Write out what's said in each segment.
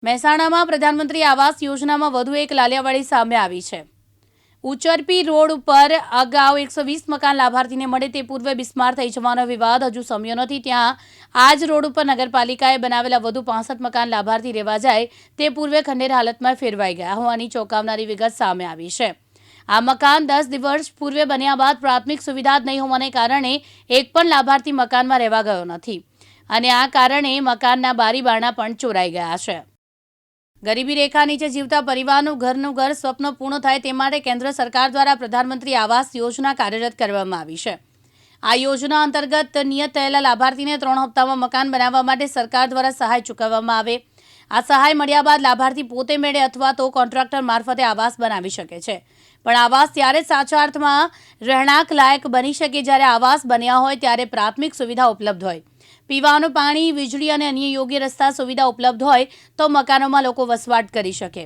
મહેસાણામાં પ્રધાનમંત્રી આવાસ યોજનામાં વધુ એક લાલિયાવાડી સામે આવી છે। ઉચરપી રોડ ઉપર અગાઉ 120 મકાન લાભાર્થીને મળે તે પૂર્વે બિસ્માર થઈ જવાનો વિવાદ હજુ શમ્યો નથી। ત્યાં આ જ રોડ ઉપર નગરપાલિકાએ બનાવેલા વધુ 65 મકાન લાભાર્થી રહેવા જાય તે પૂર્વે ખંડેર હાલતમાં ફેરવાઈ ગયા હોવાની ચોંકાવનારી વિગત સામે આવી છે। આ મકાન 10 વર્ષ પૂર્વે બન્યા બાદ પ્રાથમિક સુવિધા જ નહીં હોવાને કારણે એક પણ લાભાર્થી મકાનમાં રહેવા ગયો નથી અને આ કારણે મકાનના બારી બારણા પણ ચોરાઈ ગયા છે। ગરીબી રેખા નીચે જીવતા પરિવારનું ઘરનું ઘર સ્વપ્ન પૂર્ણ થાય તે માટે કેન્દ્ર સરકાર દ્વારા પ્રધાનમંત્રી આવાસ યોજના કાર્યરત કરવામાં આવી છે। આ યોજના અંતર્ગત નિયત થયેલા લાભાર્થીને 3 હપ્તામાં મકાન બનાવવા માટે સરકાર દ્વારા સહાય ચૂકવવામાં આવે। આ સહાય મળ્યા બાદ લાભાર્થી પોતે મેળે અથવા તો કોન્ટ્રાક્ટર મારફતે આવાસ બનાવી શકે છે। પણ આવાસ ત્યારે સાચા અર્થમાં રહેણાંક લાયક બની શકે જ્યારે આવાસ બન્યા હોય ત્યારે પ્રાથમિક સુવિધા ઉપલબ્ધ હોય, પીવાનું પાણી, વીજળી અને અન્ય યોગ્ય રસ્તા સુવિધા ઉપલબ્ધ હોય તો મકાનોમાં લોકો વસવાટ કરી શકે।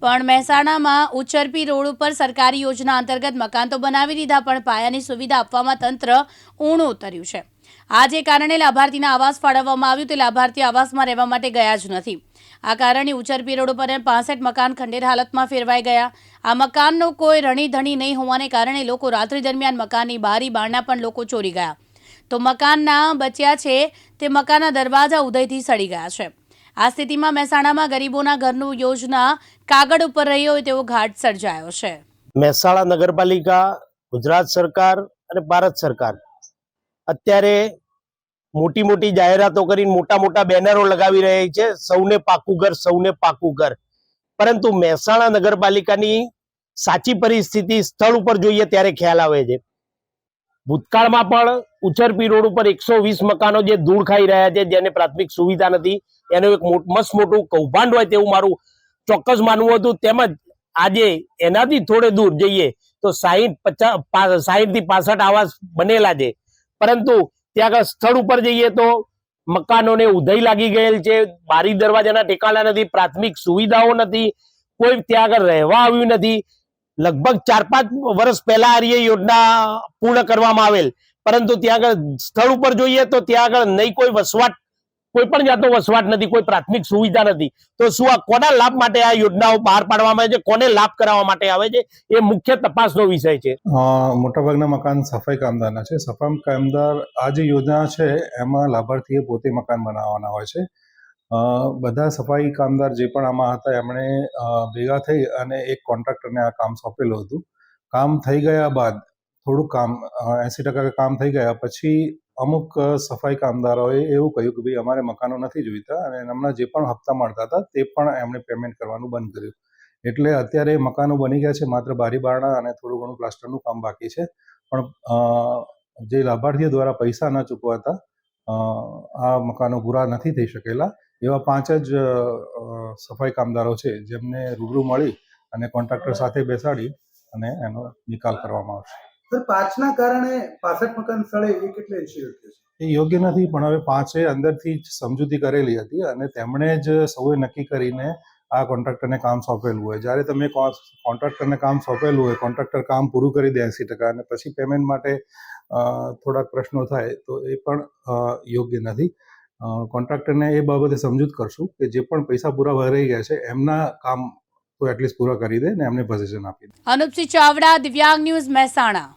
પણ મહેસાણામાં ઉચરપી રોડ ઉપર સરકારી યોજના અંતર્ગત મકાન તો બનાવી દીધા પણ પાયાની સુવિધા આપવામાં તંત્ર ઊણું ઉતર્યું છે। આ જે કારણે લાભાર્થીને આવાસ ફાળવવામાં આવ્યું તે લાભાર્થી આવાસમાં રહેવા માટે ગયા જ નથી। આ કારણે ઉચરપી રોડ ઉપર 65 મકાન ખંડેર હાલતમાં ફેરવાઈ ગયા। આ મકાનનો કોઈ રણીધણી નહીં હોવાને કારણે લોકો રાત્રિ દરમિયાન મકાનની બારી બારણા પણ લોકો ચોરી ગયા તો મકાનના બચ્યા છે તે મકાનના દરવાજા ઉદયથી સડી ગયા છે। આ સ્થિતિમાં મહેસાણામાં ગરીબોના ઘરનું યોજના કાગળ ઉપર રહી હોય તેવો ઘાટ સર્જાયો છે। મહેસાણા નગરપાલિકા, ગુજરાત સરકાર અને ભારત સરકાર અત્યારે મોટી મોટી જાહેરાતો કરીને મોટા મોટા બેનરો લગાવી રહી છે, સૌને પાકું ઘર, સૌને પાકું ઘર। પરંતુ મહેસાણા નગરપાલિકાની સાચી પરિસ્થિતિ સ્થળ ઉપર જોઈએ ત્યારે ખ્યાલ આવે છે। ભૂતકાળમાં પણ ઉચરપી રોડ ઉપર 120 મકાનો જે ધૂળ ખાઈ રહ્યા છે, જેને પ્રાથમિક સુવિધા નથી, એનું એક મસ્ત મોટું કૌભાંડ હોય તેવું મારું ચોક્કસ માનવું હતું। તેમજ આજે એનાથી થોડે દૂર જઈએ તો 60 થી 65 આવાસ બનેલા છે, પરંતુ ત્યાં આગળ સ્થળ ઉપર જઈએ તો મકાનોને ઉધઈ લાગી ગયેલ છે, બારી દરવાજાના ઠેકાણા નથી, પ્રાથમિક સુવિધાઓ નથી, કોઈ ત્યાં આગળ રહેવા આવ્યું નથી। લગભગ 4-5 વર્ષ પહેલા આ યોજના પૂર્ણ કરવામાં આવેલ, પરંતુ ત્યાં આગળ સ્થળ ઉપર જોઈએ તો ત્યાં આગળ નહીં કોઈ વસવાટ, કોઈ પણ જાતનો વસવાટ નથી, કોઈ પ્રાથમિક સુવિધા નથી। તો શું આ કોના લાભ માટે આ યોજનાઓ બહાર પાડવામાં આવે છે, કોને લાભ કરાવવા માટે આવે છે, એ મુખ્ય તપાસનો વિષય છે। મોટાભાગના મકાન સફાઈ કામદારના છે। સફાઈ કામદાર આ જે યોજના છે એમાં લાભાર્થીએ પોતે મકાન બનાવવાના હોય છે। બધા સફાઈ કામદાર જે પણ આમાં હતા એમણે ભેગા થઈ અને એક કોન્ટ્રાક્ટરને આ કામ સોંપેલું હતું। કામ થઈ ગયા બાદ થોડુંક કામ 80% કામ થઈ ગયા પછી અમુક સફાઈ કામદારોએ એવું કહ્યું કે ભાઈ અમારે મકાનો નથી જોઈતા અને એમના જે પણ હપ્તા મળતા હતા તે પણ એમણે પેમેન્ટ કરવાનું બંધ કર્યું। એટલે અત્યારે મકાનો બની ગયા છે, માત્ર બારી બારણા અને થોડું ઘણું પ્લાસ્ટરનું કામ બાકી છે। પણ જે લાભાર્થીઓ દ્વારા પૈસા ન ચૂકવાતા આ મકાનો પૂરા નથી થઈ શકેલા। એવા 5 જ સફાઈ કામદારો છે જેમને રૂબરૂ મળી અને કોન્ટ્રાક્ટર સાથે બેસાડી અને એનો નિકાલ કરવામાં આવશે। સર, 5ના કારણે 65 મકાન સળે એ કેટલે યોગ્ય છે? એ યોગ્ય નથી, પણ હવે 5એ અંદરથી જ સમજૂતી કરેલી હતી અને તેમણે જ સૌએ નક્કી કરીને આ કોન્ટ્રાક્ટરને કામ સોંપેલું હોય। જ્યારે તમે કોન્ટ્રાક્ટરને કામ સોંપેલું હોય, કોન્ટ્રાક્ટર કામ પૂરું કરી દે 80% અને પછી પેમેન્ટ માટે થોડાક પ્રશ્નો થાય તો એ પણ યોગ્ય નથી। કોન્ટ્રાક્ટરને એ બાબતે સમજૂત કરશું કે જે પણ પૈસા પૂરા ભરાઈ ગયા છે એમના કામ તો એટલીસ્ટ પૂરા કરી દે ને એમને પોઝિશન આપી દે। અનુપસિંહ ચાવડા, દિવ્યાંગ ન્યૂઝ, મહેસાણા।